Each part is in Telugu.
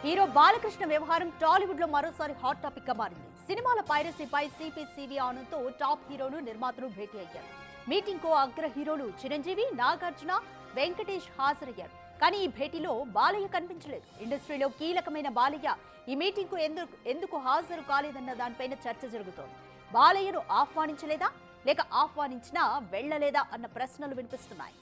హీరో బాలకృష్ణ వ్యవహారం టాలీవుడ్ లో మరోసారి హాట్ టాపిక్ గా మారింది. సినిమాల పైరసీపై సిపి ఆనంద్తో టాప్ హీరోలు నిర్మాతలు భేటీ అయ్యారు. మీటింగ్ కు అగ్ర హీరోలు చిరంజీవి, నాగార్జున, వెంకటేష్ హాజరయ్యారు. కానీ ఈ భేటీలో బాలయ్య కనిపించలేదు. ఇండస్ట్రీలో కీలకమైన బాలయ్య ఈ మీటింగ్ కు ఎందుకు హాజరు కాలేదన్న దానిపైన చర్చ జరుగుతోంది. బాలయ్యను ఆహ్వానించలేదా లేక ఆహ్వానించినా వెళ్లలేదా అన్న ప్రశ్నలు వినిపిస్తున్నాయి.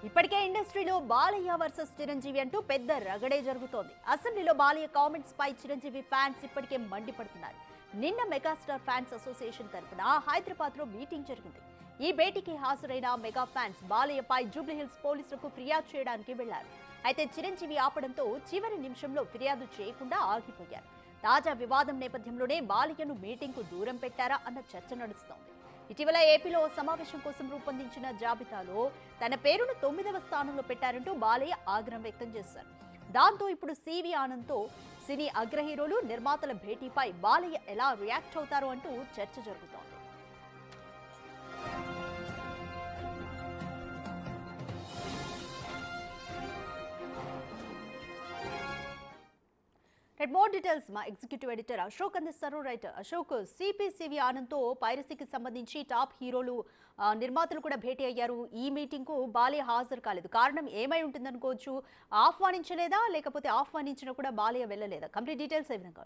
ఇప్పటికే ఇండస్ట్రీలో బాలయ్య వర్సెస్ చిరంజీవి అంటూ పెద్ద రగడే జరుగుతోంది. అసెంబ్లీలో బాలయ్య కామెంట్స్ పై చిరంజీవి ఫ్యాన్స్ ఇప్పటికే మండిపడుతున్నారు. నిన్న మెగాస్టార్ ఫ్యాన్స్ అసోసియేషన్ తరఫున హైదరాబాద్ లో మీటింగ్ జరిగింది. ఈ భేటీకి హాజరైన మెగా ఫ్యాన్స్ బాలయ్యపై జూబ్లీహిల్స్ పోలీసులకు ఫిర్యాదు చేయడానికి వెళ్లారు. అయితే చిరంజీవి ఆపడంతో చివరి నిమిషంలో ఫిర్యాదు చేయకుండా ఆగిపోయారు. తాజా వివాదం నేపథ్యంలోనే బాలయ్యను మీటింగ్ కు దూరం పెట్టారా అన్న చర్చ నడుస్తోంది. ఇటీవల ఏపీలో సమావేశం కోసం రూపొందించిన జాబితాలో తన పేరును 9వ స్థానంలో పెట్టారంటూ బాలయ్య ఆగ్రహం వ్యక్తం చేశారు. దాంతో ఇప్పుడు సివి ఆనంద్తో సినీ అగ్ర హీరోలు, నిర్మాతల భేటీపై బాలయ్య ఎలా రియాక్ట్ అవుతారు అంటూ చర్చ జరుగుతోంది. మోర్ డీటెయిల్స్ మా ఎగ్జిక్యూటివ్ ఎడిటర్ అశోక్ అందిస్తారు. రైటర్ అశోక్, సిపి ఆనంద్తో పైరసీకి సంబంధించి టాప్ హీరోలు, నిర్మాతలు కూడా భేటీ అయ్యారు. ఈ మీటింగ్ కు బాలయ్య హాజరు కాలేదు. కారణం ఏమై ఉంటుందనుకోవచ్చు? ఆహ్వానించలేదా లేకపోతే ఆహ్వానించినా కూడా బాలయ్య వెళ్ళలేదా? కంప్లీట్ డీటెయిల్స్ ఏ విధంగా?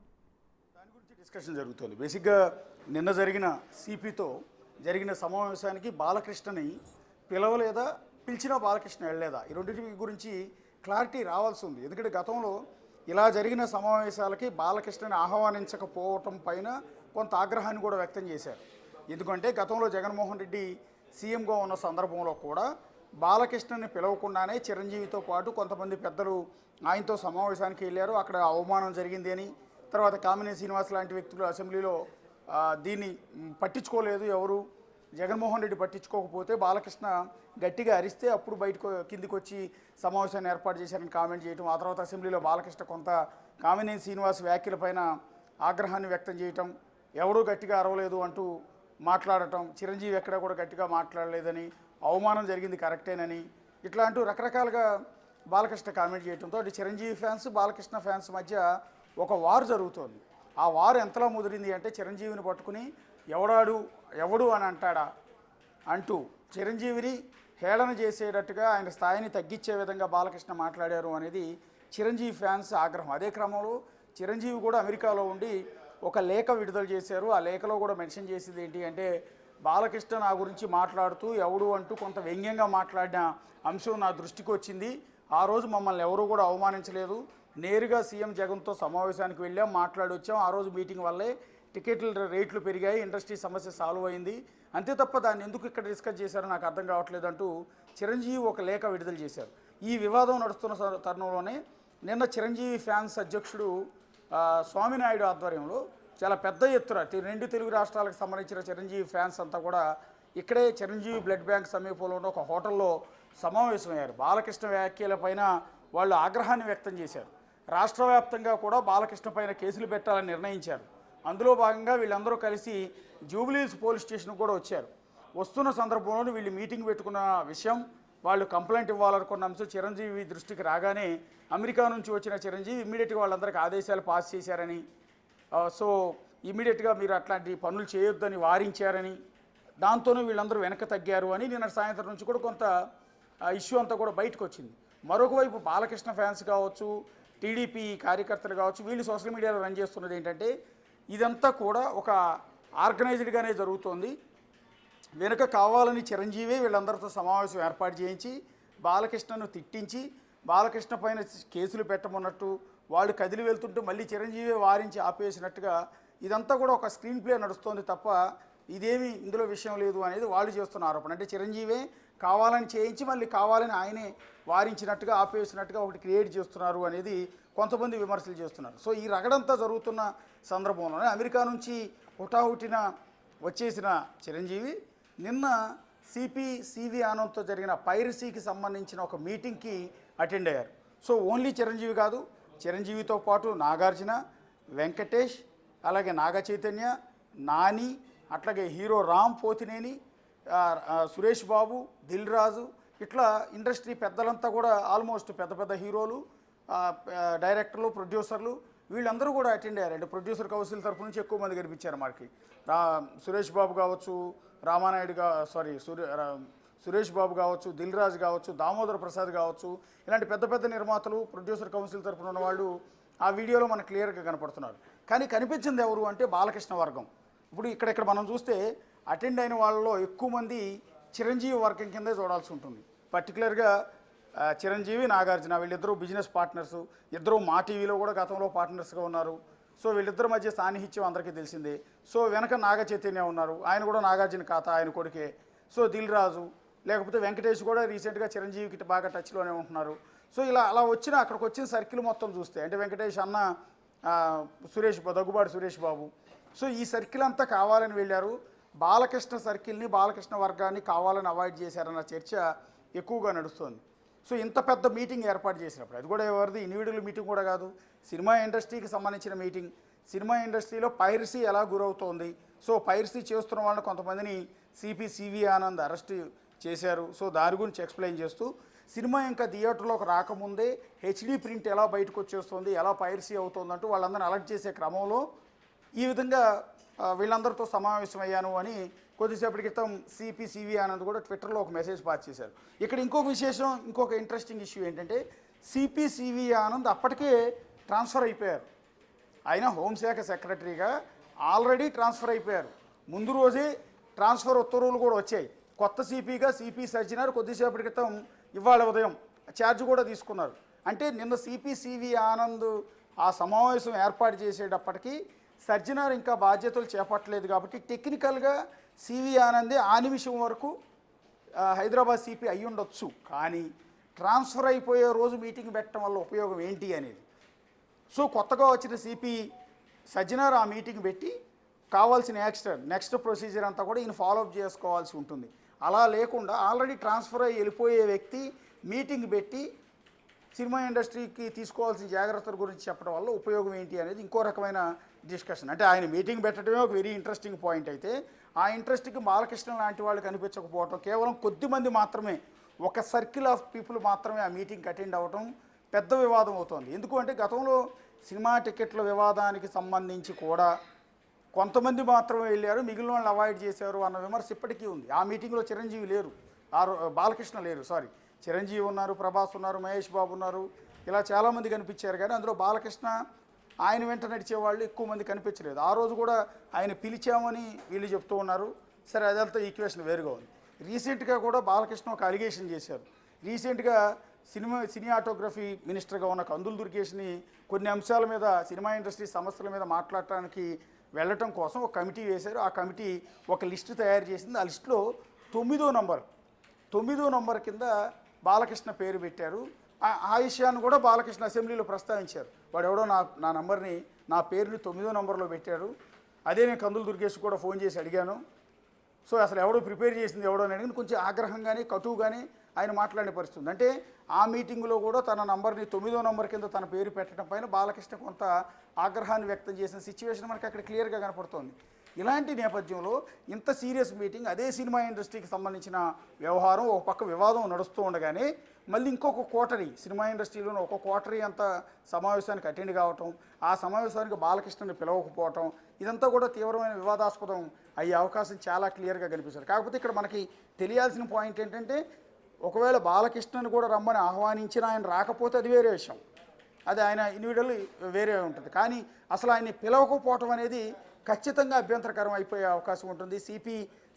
దాని గురించి డిస్కషన్ జరుగుతుంది. బేసిక్గా నిన్న జరిగిన సిపితో జరిగిన సమావేశానికి బాలకృష్ణని పిలవలేదా, పిలిచినా బాలకృష్ణ వెళ్ళలేదా, ఈ రెండింటి గురించి క్లారిటీ రావాల్సి ఉంది. ఎందుకంటే గతంలో ఇలా జరిగిన సమావేశాలకి బాలకృష్ణని ఆహ్వానించకపోవటం పైన కొంత ఆగ్రహాన్ని కూడా వ్యక్తం చేశారు. ఎందుకంటే గతంలో జగన్మోహన్ రెడ్డి సీఎంగా ఉన్న సందర్భంలో కూడా బాలకృష్ణని పిలవకుండానే చిరంజీవితో పాటు కొంతమంది పెద్దలు ఆయనతో సమావేశానికి వెళ్ళారు. అక్కడ అవమానం జరిగింది అని, తర్వాత కామినేని శ్రీనివాస్ లాంటి వ్యక్తులు అసెంబ్లీలో దీన్ని పట్టించుకోలేదు, ఎవరు జగన్మోహన్ రెడ్డి పట్టించుకోకపోతే బాలకృష్ణ గట్టిగా అరిస్తే అప్పుడు కిందికి వచ్చి సమావేశాన్ని ఏర్పాటు చేశారని కామెంట్ చేయటం, ఆ తర్వాత అసెంబ్లీలో బాలకృష్ణ కొంత కామినేని శ్రీనివాస్ వ్యాఖ్యలపైన ఆగ్రహాన్ని వ్యక్తం చేయటం, ఎవరూ గట్టిగా అరవలేదు అంటూ మాట్లాడటం, చిరంజీవి ఎక్కడా కూడా గట్టిగా మాట్లాడలేదని, అవమానం జరిగింది కరెక్టేనని, ఇట్లా అంటూ రకరకాలుగా బాలకృష్ణ కామెంట్ చేయడంతో అటు చిరంజీవి ఫ్యాన్స్, బాలకృష్ణ ఫ్యాన్స్ మధ్య ఒక వార్ జరుగుతోంది. ఆ వార్ ఎంతలా ముదిరింది అంటే చిరంజీవిని పట్టుకుని ఎవడు అని అంటాడా అంటూ చిరంజీవిని హేళన చేసేటట్టుగా ఆయన స్థాయిని తగ్గించే విధంగా బాలకృష్ణ మాట్లాడారు అనేది చిరంజీవి ఫ్యాన్స్ ఆగ్రహం. అదే క్రమంలో చిరంజీవి కూడా అమెరికాలో ఉండి ఒక లేఖ విడుదల చేశారు. ఆ లేఖలో కూడా మెన్షన్ చేసింది ఏంటి అంటే, బాలకృష్ణ నా గురించి మాట్లాడుతూ ఎవడు అంటూ కొంత వ్యంగ్యంగా మాట్లాడిన అంశం నా దృష్టికి వచ్చింది. ఆ రోజు మమ్మల్ని ఎవరు కూడా అవమానించలేదు, నేరుగా సీఎం జగన్తో సమావేశానికి వెళ్ళాం, మాట్లాడి వచ్చాం. ఆ రోజు మీటింగ్ వల్లే టికెట్ల రేట్లు పెరిగాయి, ఇండస్ట్రీ సమస్య సాల్వ్ అయింది, అంతే తప్ప దాన్ని ఎందుకు ఇక్కడ డిస్కస్ చేశారో నాకు అర్థం కావట్లేదు అంటూ చిరంజీవి ఒక లేఖ విడుదల చేశారు. ఈ వివాదం నడుస్తున్న తరుణంలోనే నిన్న చిరంజీవి ఫ్యాన్స్ అధ్యక్షుడు స్వామినాయుడు ఆధ్వర్యంలో చాలా పెద్ద ఎత్తున 2 తెలుగు రాష్ట్రాలకు సంబంధించిన చిరంజీవి ఫ్యాన్స్ అంతా కూడా ఇక్కడే చిరంజీవి బ్లడ్ బ్యాంక్ సమీపంలో ఉన్న ఒక హోటల్లో సమావేశమయ్యారు. బాలకృష్ణ వ్యాఖ్యలపైన వాళ్ళు ఆగ్రహాన్ని వ్యక్తం చేశారు. రాష్ట్ర వ్యాప్తంగా కూడా బాలకృష్ణ పైన కేసులు పెట్టాలని నిర్ణయించారు. అందులో భాగంగా వీళ్ళందరూ కలిసి జూబ్లీహిల్స్ పోలీస్ స్టేషన్కి కూడా వచ్చారు. వస్తున్న సందర్భంలో వీళ్ళు మీటింగ్ పెట్టుకున్న విషయం, వాళ్ళు కంప్లైంట్ ఇవ్వాలనుకున్న అంశం చిరంజీవి దృష్టికి రాగానే అమెరికా నుంచి వచ్చిన చిరంజీవి ఇమ్మీడియట్గా వాళ్ళందరికీ ఆదేశాలు పాస్ చేశారని, సో ఇమ్మీడియట్గా మీరు అట్లాంటి పనులు చేయొద్దని వారించారని, దాంతోనే వీళ్ళందరూ వెనక తగ్గారు అని నిన్న సాయంత్రం నుంచి కూడా కొంత ఇష్యూ అంతా కూడా బయటకు వచ్చింది. మరొక వైపు బాలకృష్ణ ఫ్యాన్స్ కావచ్చు, టీడీపీ కార్యకర్తలు కావచ్చు, వీళ్ళు సోషల్ మీడియాలో రన్ చేస్తున్నది ఏంటంటే, ఇదంతా కూడా ఒక ఆర్గనైజ్డ్గానే జరుగుతోంది. వెనుక కావాలని చిరంజీవి వీళ్ళందరితో సమావేశం ఏర్పాటు చేయించి బాలకృష్ణను తిట్టించి బాలకృష్ణ పైన కేసులు పెట్టమన్నట్టు, వాళ్ళు కదిలి వెళ్తుంటే మళ్ళీ చిరంజీవి వారించి ఆపేసినట్టుగా ఇదంతా కూడా ఒక స్క్రీన్ ప్లే నడుస్తోంది తప్ప ఇదేమీ ఇందులో విషయం లేదు అనేది వాళ్ళు చేస్తున్న ఆరోపణ. అంటే చిరంజీవే కావాలని చేయించి మళ్ళీ కావాలని ఆయనే వారించినట్టుగా ఆపేసినట్టుగా ఒకటి క్రియేట్ చేస్తున్నారు అనేది కొంతమంది విమర్శలు చేస్తున్నారు. సో ఈ రగడంతా జరుగుతున్న సందర్భంలోనే అమెరికా నుంచి హుటాహుటిన వచ్చేసిన చిరంజీవి నిన్న సివి ఆనంద్తో జరిగిన పైరసీకి సంబంధించిన ఒక మీటింగ్కి అటెండ్ అయ్యారు. సో ఓన్లీ చిరంజీవి కాదు, చిరంజీవితో పాటు నాగార్జున, వెంకటేష్, అలాగే నాగ చైతన్య, నాని, అట్లాగే హీరో రామ్ పోతినేని, సురేష్ బాబు, దిల్ రాజు, ఇట్లా ఇండస్ట్రీ పెద్దలంతా కూడా ఆల్మోస్ట్ పెద్ద పెద్ద హీరోలు, డైరెక్టర్లు, ప్రొడ్యూసర్లు వీళ్ళందరూ కూడా అటెండ్ అయ్యారు. అంటే ప్రొడ్యూసర్ కౌన్సిల్ తరఫు నుంచి ఎక్కువ మంది కనిపించారు మనకి. సురేష్ బాబు కావచ్చు, సురేష్ బాబు కావచ్చు, దిల్ రాజు కావచ్చు, దామోదర్ ప్రసాద్ కావచ్చు, ఇలాంటి పెద్ద పెద్ద నిర్మాతలు, ప్రొడ్యూసర్ కౌన్సిల్ తరఫున ఉన్నవాళ్ళు ఆ వీడియోలో మనకు క్లియర్గా కనపడుతున్నారు. కానీ కనిపించింది ఎవరు అంటే బాలకృష్ణ వర్గం. ఇప్పుడు ఇక్కడ మనం చూస్తే అటెండ్ అయిన వాళ్ళలో ఎక్కువ మంది చిరంజీవి వర్గం కిందే చూడాల్సి ఉంటుంది. పర్టికులర్గా చిరంజీవి, నాగార్జున వీళ్ళిద్దరూ బిజినెస్ పార్ట్నర్సు, ఇద్దరు మా టీవీలో కూడా గతంలో పార్ట్నర్స్గా ఉన్నారు. సో వీళ్ళిద్దరి మధ్య సాన్నిహిత్యం అందరికీ తెలిసిందే. సో వెనక నాగ చైతన్య ఉన్నారు, ఆయన కూడా నాగార్జున ఖాతా, ఆయన కొడుకే. సో దిల్ రాజు, లేకపోతే వెంకటేష్ కూడా రీసెంట్గా చిరంజీవికి బాగా టచ్లోనే ఉంటున్నారు. సో అలా అక్కడికి వచ్చిన సర్కిల్ మొత్తం చూస్తే అంటే వెంకటేష్ అన్న, దగ్గుబాటి సురేష్ బాబు, సో ఈ సర్కిల్ అంతా కావాలని వెళ్ళారు. బాలకృష్ణ సర్కిల్ని, బాలకృష్ణ వర్గాన్ని కావాలని అవాయిడ్ చేశారన్న చర్చ ఎక్కువగా నడుస్తుంది. సో ఇంత పెద్ద మీటింగ్ ఏర్పాటు చేసినప్పుడు, అది కూడా ఎవరిది ఇండివిజువల్ మీటింగ్ కూడా కాదు, సినిమా ఇండస్ట్రీకి సంబంధించిన మీటింగ్. సినిమా ఇండస్ట్రీలో పైరసీ ఎలా గురవుతోంది, సో పైరసీ చేస్తున్న వాళ్ళని కొంతమందిని సివి ఆనంద్ అరెస్ట్ చేశారు. సో దాని గురించి ఎక్స్ప్లెయిన్ చేస్తూ సినిమా ఇంకా థియేటర్లోకి రాకముందే హెచ్డీ ప్రింట్ ఎలా బయటకు వచ్చేస్తుంది, ఎలా పైరసీ అవుతుందంటూ వాళ్ళందరినీ అలర్ట్ చేసే క్రమంలో ఈ విధంగా వీళ్ళందరితో సమావేశమయ్యాను అని కొద్దిసేపటి క్రితం సివి ఆనంద్ కూడా ట్విట్టర్లో ఒక మెసేజ్ పాస్ చేశారు. ఇక్కడ ఇంకొక విశేషం, ఇంకొక ఇంట్రెస్టింగ్ ఇష్యూ ఏంటంటే సివి ఆనంద్ అప్పటికే ట్రాన్స్ఫర్ అయిపోయారు. ఆయన హోంశాఖ సెక్రటరీగా ఆల్రెడీ ట్రాన్స్ఫర్ అయిపోయారు. ముందు రోజే ట్రాన్స్ఫర్ ఉత్తర్వులు కూడా వచ్చాయి. కొత్త సిపిగా సిపి సజ్జనార్ కొద్దిసేపటి క్రితం ఇవాళ ఉదయం ఛార్జ్ కూడా తీసుకున్నారు. అంటే నిన్న సివి ఆనంద్ ఆ సమావేశం ఏర్పాటు చేసేటప్పటికీ సజ్జనార్ ఇంకా బాధ్యతలు చేపట్టలేదు కాబట్టి టెక్నికల్గా సివి ఆనందే ఆ నిమిషం వరకు హైదరాబాద్ సిపి అయి ఉండొచ్చు. కానీ ట్రాన్స్ఫర్ అయిపోయే రోజు మీటింగ్ పెట్టడం వల్ల ఉపయోగం ఏంటి అనేది. సో కొత్తగా వచ్చిన సిపి సజ్జనార్ ఆ మీటింగ్ పెట్టి కావాల్సిన నెక్స్ట్ ప్రొసీజర్ అంతా కూడా ఈయన ఫాలోఅప్ చేసుకోవాల్సి ఉంటుంది. అలా లేకుండా ఆల్రెడీ ట్రాన్స్ఫర్ అయ్యి వెళ్ళిపోయే వ్యక్తి మీటింగ్ పెట్టి సినిమా ఇండస్ట్రీకి తీసుకోవాల్సిన జాగ్రత్తల గురించి చెప్పడం వల్ల ఉపయోగం ఏంటి అనేది ఇంకో రకమైన డిస్కషన్. అంటే ఆయన మీటింగ్ పెట్టడమే ఒక వెరీ ఇంట్రెస్టింగ్ పాయింట్ అయితే, ఆ ఇంట్రెస్ట్కి బాలకృష్ణ లాంటి వాళ్ళు కనిపించకపోవటం, కేవలం కొద్దిమంది మాత్రమే, ఒక సర్కిల్ ఆఫ్ పీపుల్ మాత్రమే ఆ మీటింగ్కి అటెండ్ అవ్వటం పెద్ద వివాదం అవుతోంది. ఎందుకంటే గతంలో సినిమా టికెట్ల వివాదానికి సంబంధించి కూడా కొంతమంది మాత్రమే వెళ్ళారు, మిగిలిన వాళ్ళు అవాయిడ్ చేశారు అన్న విమర్శ ఇప్పటికీ ఉంది. ఆ మీటింగ్లో చిరంజీవి లేరు, బాలకృష్ణ లేరు, చిరంజీవి ఉన్నారు, ప్రభాస్ ఉన్నారు, మహేష్ బాబు ఉన్నారు, ఇలా చాలామంది కనిపించారు. కానీ అందులో బాలకృష్ణ ఆయన వెంట నడిచే వాళ్ళు ఎక్కువ మంది కనిపించలేదు. ఆ రోజు కూడా ఆయన పిలిచామని వీళ్ళు చెప్తూ ఉన్నారు. సరే, అదంతా ఈక్వేషన్ వేరుగా ఉంది. రీసెంట్గా కూడా బాలకృష్ణ ఒక అలిగేషన్ చేశారు. రీసెంట్గా సినిమాటోగ్రఫీ మినిస్టర్గా ఉన్న కందులు దుర్గేష్ని కొన్ని అంశాల మీద, సినిమా ఇండస్ట్రీ సమస్యల మీద మాట్లాడటానికి వెళ్ళటం కోసం ఒక కమిటీ వేశారు. ఆ కమిటీ ఒక లిస్టు తయారు చేసింది. ఆ లిస్టులో 9వ నంబర్ కింద బాలకృష్ణ పేరు పెట్టారు. ఆ విషయాన్ని కూడా బాలకృష్ణ అసెంబ్లీలో ప్రస్తావించారు. వాడు ఎవడో నా నంబర్ని, నా పేరుని 9వ నంబర్లో పెట్టారు. అదే నేను కందులు దుర్గేష్ కూడా ఫోన్ చేసి అడిగాను. సో అసలు ఎవడో ప్రిపేర్ చేసింది ఎవడో అని అడిగిన కొంచెం ఆగ్రహంగానే, కటువుగానే ఆయన మాట్లాడే పరిస్థితి ఉంది. అంటే ఆ మీటింగ్లో కూడా తన నంబర్ని 9వ నంబర్ కింద తన పేరు పెట్టడం పైన బాలకృష్ణ కొంత ఆగ్రహాన్ని వ్యక్తం చేసిన సిచ్యువేషన్ మనకి అక్కడ క్లియర్గా కనపడుతోంది. ఇలాంటి నేపథ్యంలో ఇంత సీరియస్ మీటింగ్, అదే సినిమా ఇండస్ట్రీకి సంబంధించిన వ్యవహారం ఒక పక్క వివాదం నడుస్తూ ఉండగానే మళ్ళీ ఇంకొక కోటరీ, సినిమా ఇండస్ట్రీలోనే ఒక కోటరీ అంతా సమావేశానికి అటెండ్ కావటం, ఆ సమావేశానికి బాలకృష్ణని పిలవకపోవటం, ఇదంతా కూడా తీవ్రమైన వివాదాస్పదం అయ్యే అవకాశం చాలా క్లియర్గా కనిపిస్తుంది. కాకపోతే ఇక్కడ మనకి తెలియాల్సిన పాయింట్ ఏంటంటే, ఒకవేళ బాలకృష్ణని కూడా రమ్మని ఆహ్వానించిన ఆయన రాకపోతే అది వేరే విషయం, అది ఆయన ఇండివిజువల్ వేరే ఉంటుంది. కానీ అసలు ఆయన్ని పిలవకపోవటం అనేది ఖచ్చితంగా అభ్యంతరకరం అయిపోయే అవకాశం ఉంటుంది.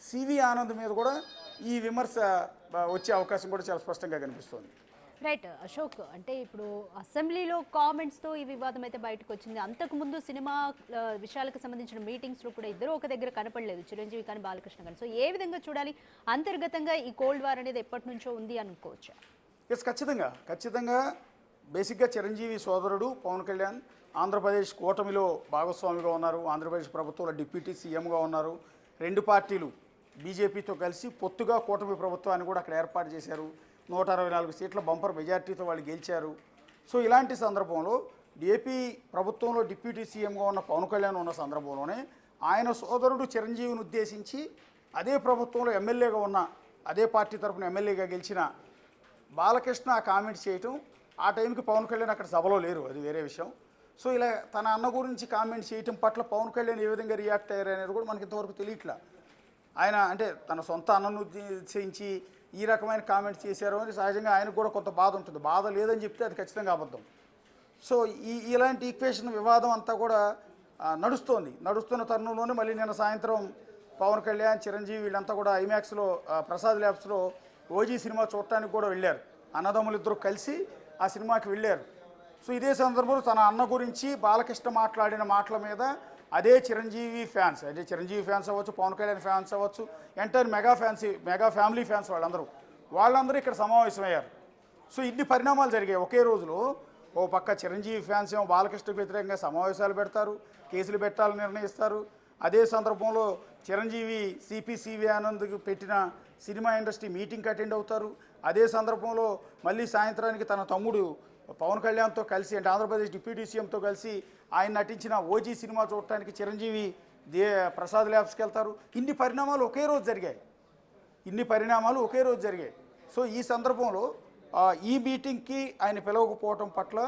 సివి ఆనంద్ మీద కూడా ఈ విమర్శ వచ్చే అవకాశం కూడా చాలా స్పష్టంగా కనిపిస్తుంది. రైట్ అశోక్, అంటే ఇప్పుడు అసెంబ్లీలో కామెంట్స్తో ఈ వివాదం అయితే బయటకు వచ్చింది. అంతకుముందు సినిమా విషయాలకు సంబంధించిన మీటింగ్స్లో కూడా ఇద్దరు ఒక దగ్గర కనపడలేదు, చిరంజీవి కానీ బాలకృష్ణ కానీ. సో ఏ విధంగా చూడాలి? అంతర్గతంగా ఈ కోల్డ్ వార్ అనేది ఎప్పటి నుంచో ఉంది అనుకోవచ్చా? ఎస్, ఖచ్చితంగా బేసిక్గా చిరంజీవి సోదరుడు పవన్ కళ్యాణ్ ఆంధ్రప్రదేశ్ కూటమిలో భాగస్వామిగా ఉన్నారు, ఆంధ్రప్రదేశ్ ప్రభుత్వంలో డిప్యూటీ సీఎంగా ఉన్నారు. రెండు పార్టీలు బీజేపీతో కలిసి పొత్తుగా కూటమి ప్రభుత్వాన్ని కూడా అక్కడ ఏర్పాటు చేశారు. 164 సీట్ల బంపర్ మెజార్టీతో వాళ్ళు గెలిచారు. సో ఇలాంటి సందర్భంలో ఏపీ ప్రభుత్వంలో డిప్యూటీ సీఎంగా ఉన్న పవన్ కళ్యాణ్ ఉన్న సందర్భంలోనే ఆయన సోదరుడు చిరంజీవిని ఉద్దేశించి అదే ప్రభుత్వంలో ఎమ్మెల్యేగా ఉన్న, అదే పార్టీ తరఫున ఎమ్మెల్యేగా గెలిచిన బాలకృష్ణ ఆ కామెంట్ చేయటం, ఆ టైంకి పవన్ కళ్యాణ్ అక్కడ సభలో లేరు, అది వేరే విషయం. సో ఇలా తన అన్న గురించి కామెంట్ చేయటం పట్ల పవన్ కళ్యాణ్ ఏ విధంగా రియాక్ట్ అయ్యారు అనేది కూడా మనకి ఇంతవరకు తెలియట్లా. ఆయన అంటే తన సొంత అన్నను ఉద్దేశించి ఈ రకమైన కామెంట్ చేశారు అని సహజంగా ఆయనకు కూడా కొంత బాధ ఉంటుంది. బాధ లేదని చెప్తే అది ఖచ్చితంగా అబద్ధం. సో ఇలాంటి ఈక్వేషన్ వివాదం అంతా కూడా నడుస్తున్న తరుణంలోనే మళ్ళీ నిన్న సాయంత్రం పవన్ కళ్యాణ్, చిరంజీవి వీళ్ళంతా కూడా ఐమాక్స్లో ప్రసాద్ ల్యాబ్స్లో ఓజీ సినిమా చూడటానికి కూడా వెళ్ళారు. అన్నదమ్ములు ఇద్దరు కలిసి ఆ సినిమాకి వెళ్ళారు. సో ఇదే సందర్భంలో తన అన్న గురించి బాలకృష్ణ మాట్లాడిన మాటల మీద అదే చిరంజీవి ఫ్యాన్స్, అదే చిరంజీవి ఫ్యాన్స్ అవ్వచ్చు, పవన్ కళ్యాణ్ ఫ్యాన్స్ అవ్వచ్చు, ఎంటైర్ మెగా ఫ్యామిలీ ఫ్యాన్స్ వాళ్ళందరూ ఇక్కడ సమావేశమయ్యారు. సో ఇన్ని పరిణామాలు జరిగాయి ఒకే రోజులో. ఓ పక్క చిరంజీవి ఫ్యాన్స్ ఏమో బాలకృష్ణకు వ్యతిరేకంగా సమావేశాలు పెడతారు, కేసులు పెట్టాలని నిర్ణయిస్తారు. అదే సందర్భంలో చిరంజీవి సిపి ఆనంద్కి పెట్టిన సినిమా ఇండస్ట్రీ మీటింగ్కి అటెండ్ అవుతారు. అదే సందర్భంలో మళ్ళీ సాయంత్రానికి తన తమ్ముడు పవన్ కళ్యాణ్తో కలిసి, అంటే ఆంధ్రప్రదేశ్ డిప్యూటీ సీఎంతో కలిసి ఆయన నటించిన ఓజీ సినిమా చూడటానికి చిరంజీవి ప్రసాద్ ల్యాబ్స్కి వెళ్తారు. ఇన్ని పరిణామాలు ఒకే రోజు జరిగాయి. సో ఈ సందర్భంలో ఈ మీటింగ్కి ఆయన పిలవకపోవటం పట్ల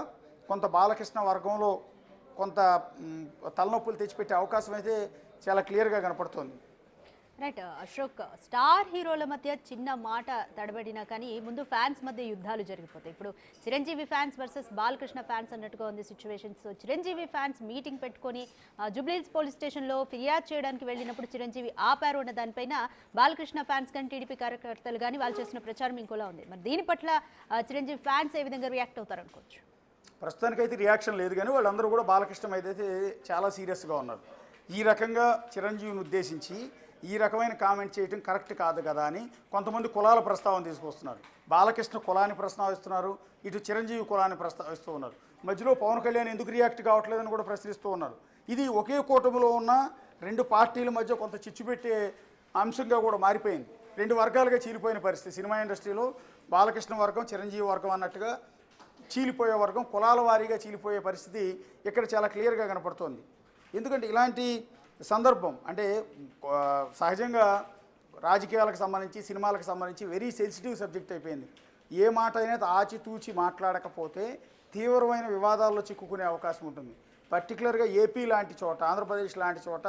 కొంత బాలకృష్ణ వర్గంలో కొంత తలనొప్పులు తెచ్చిపెట్టే అవకాశం అయితే చాలా క్లియర్గా కనపడుతోంది. రైట్ అశోక్, స్టార్ హీరోల మధ్య చిన్న మాట తడబడినా కానీ ముందు ఫ్యాన్స్ మధ్య యుద్ధాలు జరిగిపోతాయి. ఇప్పుడు Chiranjeevi fans versus Balakrishna fans అన్నట్టుగా ఉంది situation. So Chiranjeevi fans meeting పెట్టుకొని జూబ్లీహిల్స్ పోలీస్ స్టేషన్లో ఫిర్యాదు చేయడానికి వెళ్ళినప్పుడు చిరంజీవి ఆపారు అన్న దానిపైన బాలకృష్ణ ఫ్యాన్స్ కానీ టీడీపీ కార్యకర్తలు కానీ వాళ్ళు చేసిన ప్రచారం ఇంకోలా ఉంది. మరి దీని పట్ల చిరంజీవి ఫ్యాన్స్ ఏ విధంగా రియాక్ట్ అవుతారు అనుకోవచ్చు? ప్రస్తుతానికైతే రియాక్షన్ లేదు, కానీ వాళ్ళందరూ కూడా బాలకృష్ణ అయితే చాలా సీరియస్గా ఉన్నారు. ఈ రకంగా చిరంజీవిని ఉద్దేశించి ఈ రకమైన కామెంట్ చేయడం కరెక్ట్ కాదు కదా అని కొంతమంది కులాల ప్రస్తావన తీసుకొస్తున్నారు. బాలకృష్ణ కులాన్ని ప్రస్తావిస్తున్నారు, ఇటు చిరంజీవి కులాన్ని ప్రస్తావిస్తూ ఉన్నారు. మధ్యలో పవన్ కళ్యాణ్ ఎందుకు రియాక్ట్ కావట్లేదని కూడా ప్రశ్నిస్తూ ఉన్నారు. ఇది ఒకే కూటమిలో ఉన్న రెండు పార్టీల మధ్య కొంత చిచ్చు పెట్టే అంశంగా కూడా మారిపోయింది. రెండు వర్గాలుగా చీలిపోయిన పరిస్థితి సినిమా ఇండస్ట్రీలో. బాలకృష్ణ వర్గం, చిరంజీవి వర్గం అన్నట్టుగా చీలిపోయే వర్గం, కులాల వారీగా చీలిపోయే పరిస్థితి ఇక్కడ చాలా క్లియర్గా కనపడుతోంది. ఎందుకంటే ఇలాంటి సందర్భం అంటే సహజంగా రాజకీయాలకు సంబంధించి, సినిమాలకు సంబంధించి వెరీ సెన్సిటివ్ సబ్జెక్ట్ అయిపోయింది. ఏ మాట అయినా ఆచితూచి మాట్లాడకపోతే తీవ్రమైన వివాదాల్లో చిక్కుకునే అవకాశం ఉంటుంది. పర్టికులర్గా ఏపీ లాంటి చోట, ఆంధ్రప్రదేశ్ లాంటి చోట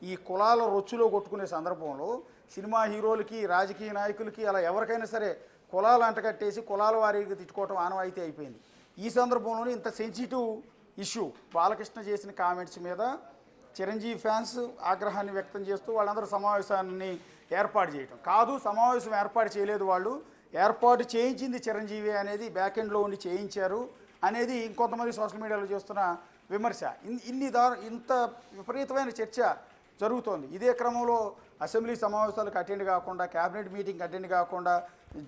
ఈ కులాల రొచ్చులో కొట్టుకునే సందర్భంలో సినిమా హీరోలకి, రాజకీయ నాయకులకి అలా ఎవరికైనా సరే కులాలు అంటకట్టేసి కులాల వారీగా తిట్టుకోవటం ఆనవాయితీ అయిపోయింది. ఈ సందర్భంలోనే ఇంత సెన్సిటివ్ ఇష్యూ బాలకృష్ణ చేసిన కామెంట్స్ మీద చిరంజీవి ఫ్యాన్స్ ఆగ్రహాన్ని వ్యక్తం చేస్తూ వాళ్ళందరూ సమావేశాన్ని ఏర్పాటు చేయటం కాదు, సమావేశం ఏర్పాటు చేయలేదు, వాళ్ళు ఏర్పాటు చేయించింది చిరంజీవి అనేది బ్యాక్ ఎండ్లో ఉండి చేయించారు అనేది ఇంకొంతమంది సోషల్ మీడియాలో చేస్తున్న విమర్శ. ఇంత విపరీతమైన చర్చ జరుగుతోంది. ఇదే క్రమంలో అసెంబ్లీ సమావేశాలకు అటెండ్ కాకుండా, క్యాబినెట్ మీటింగ్ అటెండ్ కాకుండా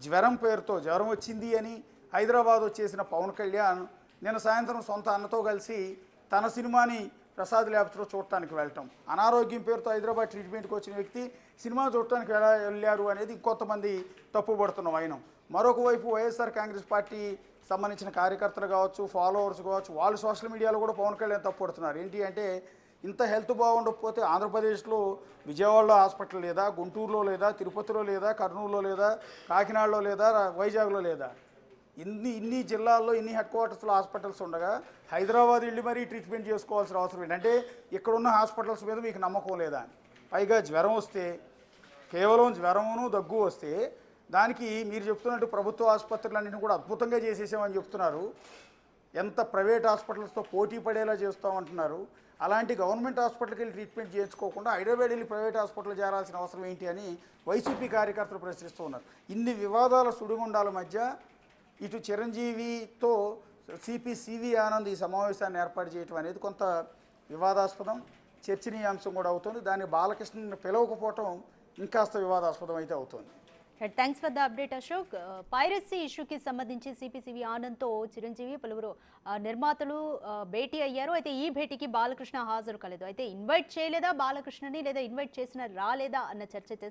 జ్వరం వచ్చింది అని హైదరాబాద్ వచ్చేసిన పవన్ కళ్యాణ్ నిన్న సాయంత్రం సొంత అన్నతో కలిసి తన సినిమాని ప్రసాద్ ల్యాబ్స్లో చూడటానికి వెళ్ళటం, అనారోగ్యం పేరుతో హైదరాబాద్ ట్రీట్మెంట్కి వచ్చిన వ్యక్తి సినిమా చూడటానికి ఎలా వెళ్ళారు అనేది ఇంకొంతమంది తప్పుపడుతున్న వైనం. మరొక వైపు వైఎస్ఆర్ కాంగ్రెస్ పార్టీ సంబంధించిన కార్యకర్తలు కావచ్చు, ఫాలోవర్స్ కావచ్చు, వాళ్ళు సోషల్ మీడియాలో కూడా పవన్ కళ్యాణ్ తప్పుపడుతున్నారు. ఏంటి అంటే ఇంత హెల్త్ బాగుండకపోతే ఆంధ్రప్రదేశ్లో విజయవాడలో హాస్పిటల్ లేదా, గుంటూరులో లేదా, తిరుపతిలో లేదా, కర్నూలులో లేదా, కాకినాడలో లేదా, వైజాగ్లో లేదా, ఇన్ని జిల్లాల్లో ఇన్ని హెడ్ క్వార్టర్స్లో హాస్పిటల్స్ ఉండగా హైదరాబాద్ వెళ్ళి మరీ ట్రీట్మెంట్ చేసుకోవాల్సిన అవసరం ఏంటంటే ఇక్కడున్న హాస్పిటల్స్ మీద మీకు నమ్మకం లేదా అని. పైగా జ్వరం వస్తే, కేవలం జ్వరమును దగ్గు వస్తే దానికి మీరు చెప్తున్నట్టు ప్రభుత్వ ఆసుపత్రులన్నింటినీ కూడా అద్భుతంగా చేసేసామని చెప్తున్నారు. ఎంత ప్రైవేట్ హాస్పిటల్స్తో పోటీ పడేలా చేస్తామంటున్నారు. అలాంటి గవర్నమెంట్ హాస్పిటల్కి వెళ్ళి ట్రీట్మెంట్ చేయించుకోకుండా హైదరాబాద్ వెళ్ళి ప్రైవేట్ హాస్పిటల్ చేరాల్సిన అవసరం ఏంటి అని వైసీపీ కార్యకర్తలు ప్రశ్నిస్తూ ఉన్నారు. ఇన్ని వివాదాల సుడిగుండాల మధ్య ఇటు చిరంజీవితో సిపి ఆనంద్ ఈ సమావేశాన్ని ఏర్పాటు చేయడం అనేది కొంత వివాదాస్పదం, చర్చనీయాంశం కూడా అవుతుంది. దాన్ని బాలకృష్ణని పిలవకపోవటం ఇంకాస్త వివాదాస్పదం అయితే అవుతుంది. Thanks for the update Ashok. Piracy ఇష్యూకి సంబంధించి సిపి ఆనంద్తో చిరంజీవి పలువురు నిర్మాతలు భేటీ అయ్యారు. అయితే ఈ భేటీకి బాలకృష్ణ హాజరు కాలేదు. అయితే ఇన్వైట్ చేయలేదా బాలకృష్ణని, లేదా ఇన్వైట్ చేసిన రాలేదా అన్న చర్చ అయితే